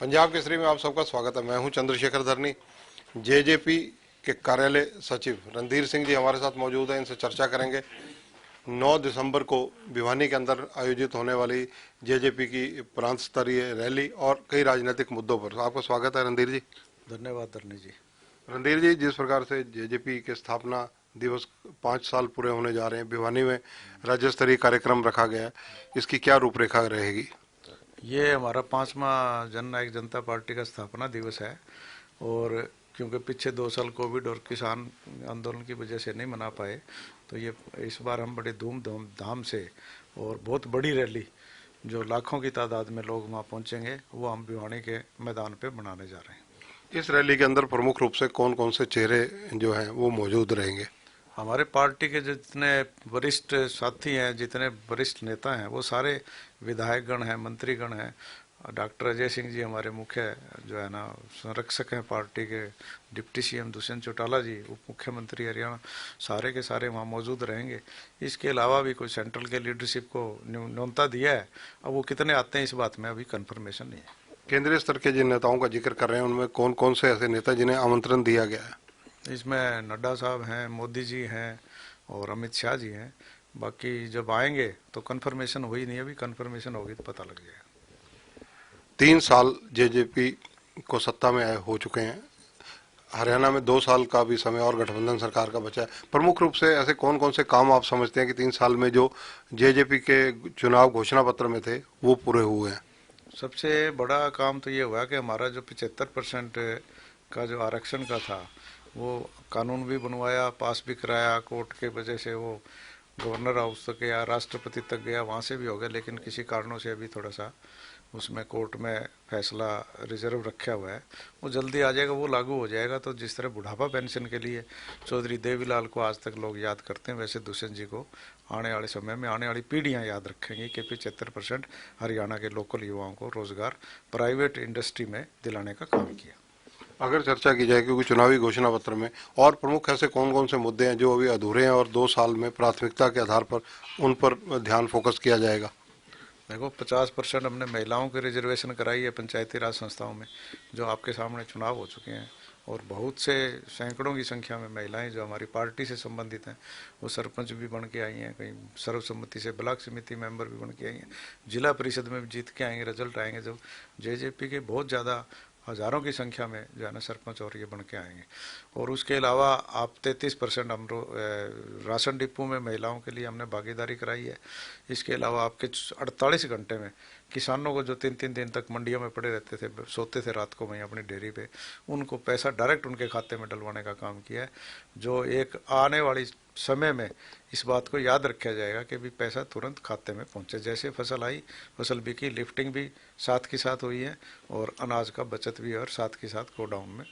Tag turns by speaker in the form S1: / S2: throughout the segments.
S1: पंजाब केसरी में आप सबका स्वागत है। मैं हूं चंद्रशेखर धरनी। जेजेपी के कार्यालय सचिव रणधीर सिंह जी हमारे साथ मौजूद हैं। इनसे चर्चा करेंगे 9 दिसंबर को भिवानी के अंदर आयोजित होने वाली जेजेपी की प्रांत स्तरीय रैली और कई राजनीतिक मुद्दों पर। आपका स्वागत है रणधीर जी।
S2: धन्यवाद धरनी जी।
S1: रणधीर जी, जिस प्रकार से जेजेपी के स्थापना दिवस 5 साल पूरे होने जा रहे हैं, भिवानी में राज्य स्तरीय कार्यक्रम रखा गया है, इसकी क्या रूपरेखा रहेगी?
S2: ये हमारा 5वां जननायक जनता पार्टी का स्थापना दिवस है और क्योंकि पीछे 2 साल कोविड और किसान आंदोलन की वजह से नहीं मना पाए, तो ये इस बार हम बड़े धूमधाम से और बहुत बड़ी रैली जो लाखों की तादाद में लोग वहाँ पहुँचेंगे वो हम भिवानी के मैदान पे बनाने जा रहे हैं।
S1: इस रैली के अंदर प्रमुख रूप से कौन कौन से चेहरे जो हैं वो मौजूद रहेंगे?
S2: हमारे पार्टी के जितने वरिष्ठ साथी हैं, जितने वरिष्ठ नेता हैं, वो सारे विधायकगण हैं, मंत्रीगण हैं। डॉक्टर अजय सिंह जी हमारे मुख्य जो है ना संरक्षक हैं पार्टी के, डिप्टी सीएम दुष्यंत चौटाला जी, उप मुख्यमंत्री हरियाणा, सारे के सारे वहाँ मौजूद रहेंगे। इसके अलावा भी कोई सेंट्रल के लीडरशिप को न्योता दिया है। अब वो कितने आते हैं इस बात में अभी कन्फर्मेशन नहीं है।
S1: केंद्रीय स्तर के जिन नेताओं का जिक्र कर रहे हैं उनमें कौन कौन से ऐसे नेता जिन्हें आमंत्रण दिया गया है?
S2: इसमें नड्डा साहब हैं, मोदी जी हैं और अमित शाह जी हैं। बाकी जब आएंगे तो कन्फर्मेशन हुई नहीं, अभी कन्फर्मेशन होगी तो पता लग जाएगा।
S1: 3 साल जेजेपी को सत्ता में आए हो चुके हैं। हरियाणा में 2 साल का भी समय और गठबंधन सरकार का बचा है। प्रमुख रूप से ऐसे कौन कौन से काम आप समझते हैं कि 3 साल में जो जेजेपी के चुनाव घोषणा पत्र में थे वो पूरे हुए हैं?
S2: सबसे बड़ा काम तो ये हुआ कि हमारा जो 75% का जो आरक्षण का था वो कानून भी बनवाया, पास भी कराया। कोर्ट के वजह से वो गवर्नर हाउस तक गया, राष्ट्रपति तक गया, वहाँ से भी हो गया, लेकिन किसी कारणों से अभी थोड़ा सा उसमें कोर्ट में फैसला रिजर्व रखा हुआ है। वो जल्दी आ जाएगा, वो लागू हो जाएगा। तो जिस तरह बुढ़ापा पेंशन के लिए चौधरी देवीलाल को आज तक लोग याद करते हैं, वैसे दुष्यंत जी को आने वाले समय में आने वाली पीढ़ियां याद रखेंगी कि 75% हरियाणा के लोकल युवाओं को रोजगार प्राइवेट इंडस्ट्री में दिलाने का काम किया।
S1: अगर चर्चा की जाए क्योंकि चुनावी घोषणा पत्र में और प्रमुख ऐसे कौन कौन से मुद्दे हैं जो अभी अधूरे हैं और 2 साल में प्राथमिकता के आधार पर उन पर ध्यान फोकस किया जाएगा?
S2: देखो, 50% हमने महिलाओं की रिजर्वेशन कराई है पंचायती राज संस्थाओं में, जो आपके सामने चुनाव हो चुके हैं। और बहुत से सैकड़ों की संख्या में महिलाएं जो हमारी पार्टी से संबंधित हैं वो सरपंच भी बन के आई हैं, कहीं सर्वसम्मति से ब्लॉक समिति मेंबर भी बन के आई हैं, जिला परिषद में भी जीत के आएंगे। रिजल्ट आएंगे जब जेजेपी के बहुत ज़्यादा हज़ारों की संख्या में जो है ना सरपंच और ये बन के आएंगे। और उसके अलावा आप 33% हम राशन डिपो में महिलाओं के लिए हमने भागीदारी कराई है। इसके अलावा आपके 48 घंटे में किसानों को जो 3-3 दिन तक मंडियों में पड़े रहते थे, सोते थे रात को वहीं अपनी डेयरी पे, उनको पैसा डायरेक्ट उनके खाते में डलवाने का काम किया है, जो एक आने वाली समय में इस बात को याद रखा जाएगा कि भी पैसा तुरंत खाते में पहुंचे। जैसे फसल आई, फसल बिकी, लिफ्टिंग भी साथ के साथ हुई है और अनाज का बचत भी, और साथ के साथ गोडाउन में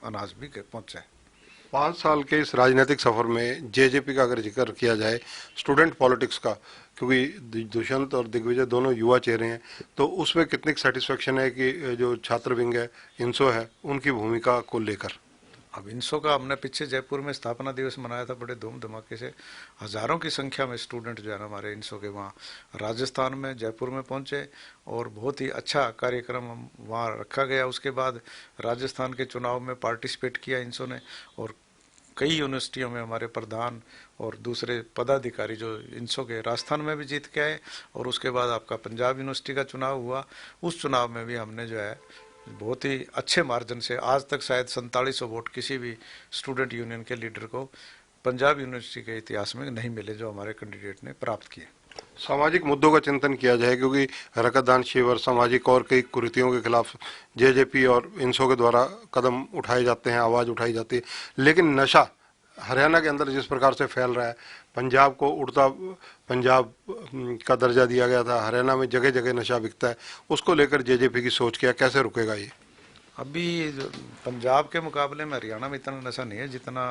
S2: अनाज भी पहुंचा है।
S1: 5 साल के इस राजनीतिक सफर में जेजेपी का अगर जिक्र किया जाए स्टूडेंट पॉलिटिक्स का, क्योंकि दुष्यंत और दिग्विजय दोनों युवा चेहरे हैं, तो उसमें कितनी सेटिस्फेक्शन है कि जो छात्र विंग है, इंसो है, उनकी भूमिका को लेकर?
S2: अब इंसो का हमने पीछे जयपुर में स्थापना दिवस मनाया था बड़े धूम धमाके से। हज़ारों की संख्या में स्टूडेंट जो है ना हमारे इंसो के वहाँ राजस्थान में जयपुर में पहुँचे और बहुत ही अच्छा कार्यक्रम हम वहाँ रखा गया। उसके बाद राजस्थान के चुनाव में पार्टिसिपेट किया इंसो ने और कई यूनिवर्सिटियों में हमारे प्रधान और दूसरे पदाधिकारी जो इंसो के राजस्थान में भी जीत के आए। और उसके बाद आपका पंजाब यूनिवर्सिटी का चुनाव हुआ, उस चुनाव में भी हमने जो है बहुत ही अच्छे मार्जिन से, आज तक शायद 4700 वोट किसी भी स्टूडेंट यूनियन के लीडर को पंजाब यूनिवर्सिटी के इतिहास में नहीं मिले जो हमारे कैंडिडेट ने प्राप्त किए।
S1: सामाजिक मुद्दों का चिंतन किया जाए, क्योंकि रक्तदान शिविर, सामाजिक और कई कुरीतियों के खिलाफ जेजेपी और इंसो के द्वारा कदम उठाए जाते हैं, आवाज़ उठाई जाती है, लेकिन नशा हरियाणा के अंदर जिस प्रकार से फैल रहा है, पंजाब को उड़ता पंजाब का दर्जा दिया गया था, हरियाणा में जगह जगह नशा बिकता है, उसको लेकर जेजेपी की सोच क्या, कैसे रुकेगा ये?
S2: अभी पंजाब के मुकाबले में हरियाणा में इतना नशा नहीं है जितना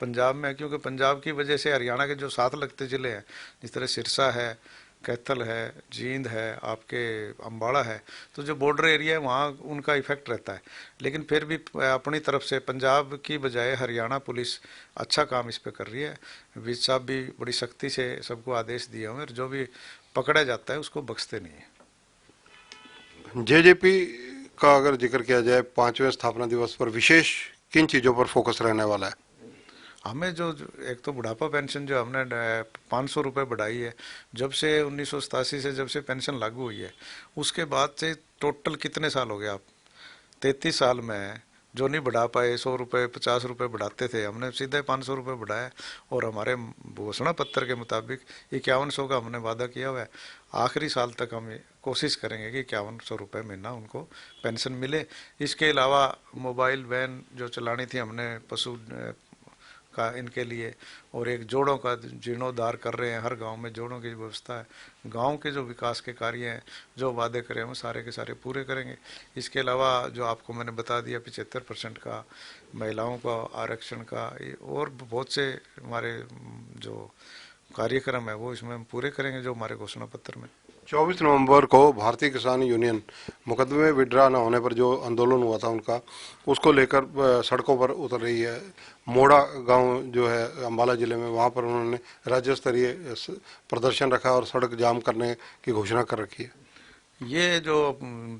S2: पंजाब में है, क्योंकि पंजाब की वजह से हरियाणा के जो साथ लगते ज़िले हैं, जिस तरह सिरसा है, कैथल है, जींद है, आपके अम्बाड़ा है, तो जो बॉर्डर एरिया है वहाँ उनका इफेक्ट रहता है। लेकिन फिर भी अपनी तरफ से पंजाब की बजाय हरियाणा पुलिस अच्छा काम इस पे कर रही है। विज साहब भी बड़ी सख्ती से सबको आदेश दिए हुए हैं और जो भी पकड़ा जाता है उसको बख्शते नहीं है।
S1: जेजेपी का अगर जिक्र किया जाए 5वें स्थापना दिवस पर विशेष किन चीजों पर फोकस रहने वाला है?
S2: हमें जो एक तो बुढ़ापा पेंशन जो हमने 500 रुपये बढ़ाई है, जब से 1987 से जब से पेंशन लागू हुई है उसके बाद से टोटल कितने साल हो गए आप, 33 साल में है जो नहीं बढ़ा पाए। 100 रुपये 50 रुपये बढ़ाते थे, हमने सीधे 500 रुपये बढ़ाया और हमारे घोषणा पत्र के मुताबिक 5100 का हमने वादा किया हुआ है। आखिरी साल तक हम कोशिश करेंगे कि 5100 रुपये महीना उनको पेंशन मिले। इसके अलावा मोबाइल वैन जो चलानी थी हमने पशु का इनके लिए, और एक जोड़ों का जीर्णोद्धार कर रहे हैं, हर गांव में जोड़ों की व्यवस्था है। गांव के जो विकास के कार्य हैं जो वादे करें वो सारे के सारे पूरे करेंगे। इसके अलावा जो आपको मैंने बता दिया 75% का महिलाओं का आरक्षण का, और बहुत से हमारे जो कार्यक्रम है वो इसमें हम पूरे करेंगे जो हमारे घोषणा पत्र में।
S1: 24 नवंबर को भारतीय किसान यूनियन मुकदमे में विड्रा न होने पर जो आंदोलन हुआ था उनका, उसको लेकर सड़कों पर उतर रही है। मोड़ा गांव जो है अंबाला जिले में, वहां पर उन्होंने राज्य स्तरीय प्रदर्शन रखा और सड़क जाम करने की घोषणा कर रखी है।
S2: ये जो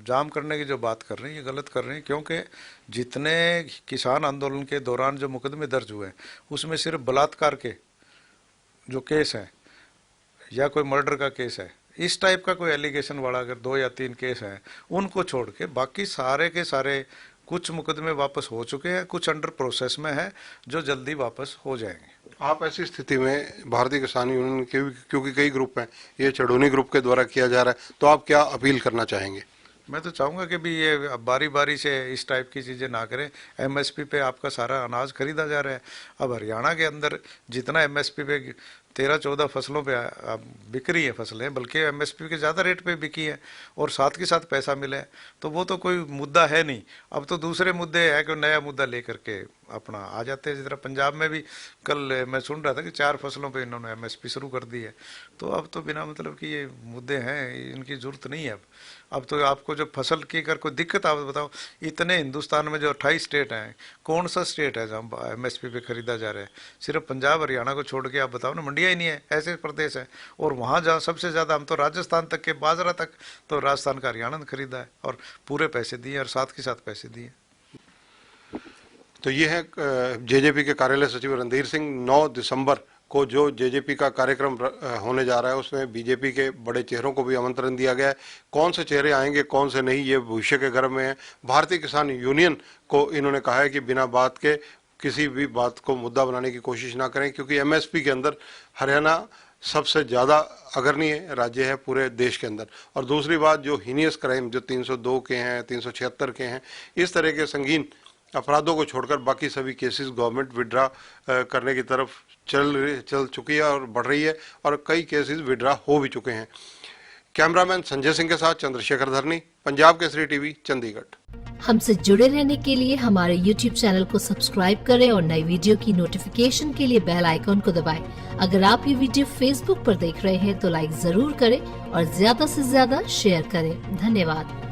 S2: जाम करने की जो बात कर रहे हैं ये गलत कर रहे हैं, क्योंकि जितने किसान आंदोलन के दौरान जो मुकदमे दर्ज हुए उसमें सिर्फ बलात्कार के जो केस हैं या कोई मर्डर का केस है, इस टाइप का कोई एलिगेशन वाला अगर 2 या 3 केस हैं उनको छोड़ के बाकी सारे के सारे, कुछ मुकदमे वापस हो चुके हैं, कुछ अंडर प्रोसेस में है जो जल्दी वापस हो जाएंगे।
S1: आप ऐसी स्थिति में भारतीय किसान यूनियन के, क्योंकि कई ग्रुप हैं, ये चढ़ोनी ग्रुप के द्वारा किया जा रहा है, तो आप क्या अपील करना चाहेंगे?
S2: मैं तो चाहूँगा कि भी ये बारी बारी से इस टाइप की चीज़ें ना करें। एमएसपी पे आपका सारा अनाज खरीदा जा रहा है। अब हरियाणा के अंदर जितना एमएसपी पे 13-14 फसलों पे बिक रही है फसलें, बल्कि एमएसपी के ज़्यादा रेट पे बिकी है और साथ के साथ पैसा मिले, तो वो तो कोई मुद्दा है नहीं। अब तो दूसरे मुद्दे है कि नया मुद्दा लेकर के अपना आ जाते हैं। जिस तरह पंजाब में भी कल मैं सुन रहा था कि 4 फसलों पे इन्होंने एमएसपी शुरू कर दी है। तो अब तो बिना मतलब कि ये मुद्दे हैं, इनकी ज़रूरत नहीं है। अब तो आपको जो फसल की अगर कोई दिक्कत आप बताओ, इतने हिंदुस्तान में जो 28 स्टेट हैं, कौन सा स्टेट है जहाँ एमएसपी पे खरीदा जा रहा है? सिर्फ पंजाब हरियाणा को छोड़ के आप बताओ ना, मंडिया ही नहीं है, ऐसे प्रदेश हैं। और वहाँ जहाँ सबसे ज़्यादा, हम तो राजस्थान तक के बाजरा तक तो राजस्थान का हरियाणा ने खरीदा है और पूरे पैसे दिए और साथ के साथ पैसे दिए।
S1: तो ये है जेजेपी के कार्यालय सचिव रणधीर सिंह। 9 दिसंबर को जो जेजेपी का कार्यक्रम होने जा रहा है उसमें बीजेपी के बड़े चेहरों को भी आमंत्रण दिया गया है। कौन से चेहरे आएंगे कौन से नहीं, ये भविष्य के गर्भ में है। भारतीय किसान यूनियन को इन्होंने कहा है कि बिना बात के किसी भी बात को मुद्दा बनाने की कोशिश ना करें, क्योंकि एमएसपी के अंदर हरियाणा सबसे ज़्यादा अग्रणी राज्य है पूरे देश के अंदर। और दूसरी बात, जो हीनियस क्राइम जो 302 के हैं, 376 के हैं, इस तरह के संगीन अपराधों को छोड़कर बाकी सभी केसेस गवर्नमेंट विड्रा करने की तरफ चल चुकी है और बढ़ रही है, और कई केसेस विड्रा हो भी चुके हैं। कैमरामैन संजय सिंह के साथ चंद्रशेखर धरनी, पंजाब केसरी टीवी, चंडीगढ़।
S3: हमसे जुड़े रहने के लिए हमारे YouTube चैनल को सब्सक्राइब करें और नई वीडियो की नोटिफिकेशन के लिए बेल आइकॉन को दबाएं। अगर आप ये वीडियो Facebook पर देख रहे हैं तो लाइक जरूर करें और ज्यादा से ज्यादा शेयर करें। धन्यवाद।